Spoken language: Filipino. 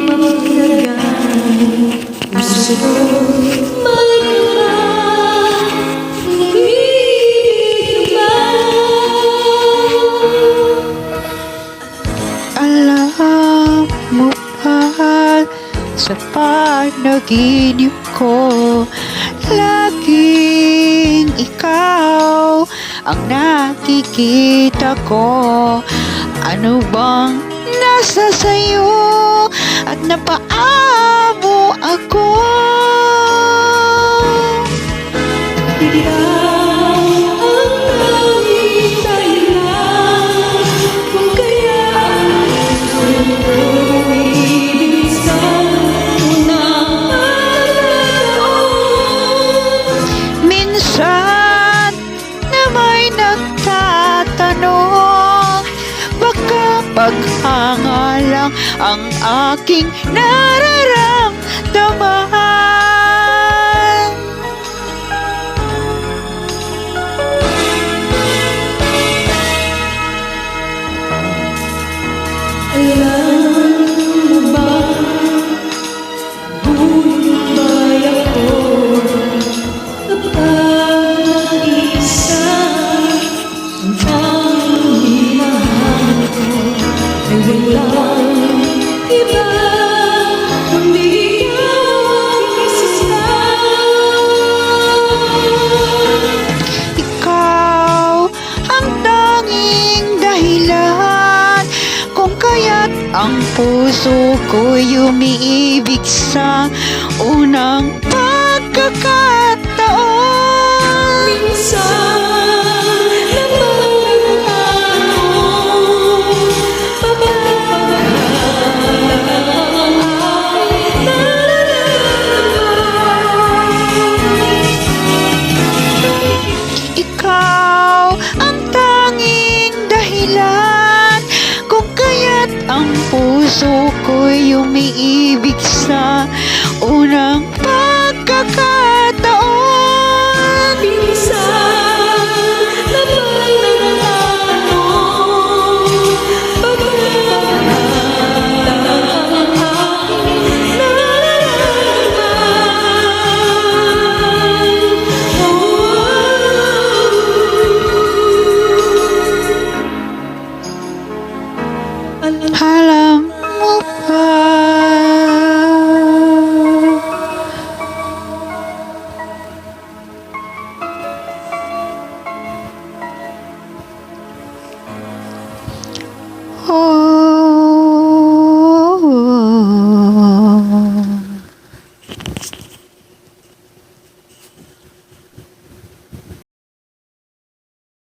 mapagdagan. Puso ko may kaba, umibig ka ba? Alam mo ba, sa panaginip ko, laging ikaw ang nakikita ko. Ano bang nasa sayo at napaamo ako? Ikaw ang tanging dahilan kung kaya puso ko umibig sa unang pagkakataon. Minsan na may nagtatanong, baka paghanga lang ang aking nararamdaman. Alam mo ba, buhay ba'y ako kapag nag-iisa? Ang hinahanap ko ay walang iba kundi ikaw ang isa. Ikaw ang tanging dahilan kung kaya't ang puso ko'y umiibig sa unang pagkakataon. Minsan napagdaan mo, pagkakamahala ang aking nararamdaman. Ikaw ang tanging dahilan kung kaya't ang puso ko'y umiibig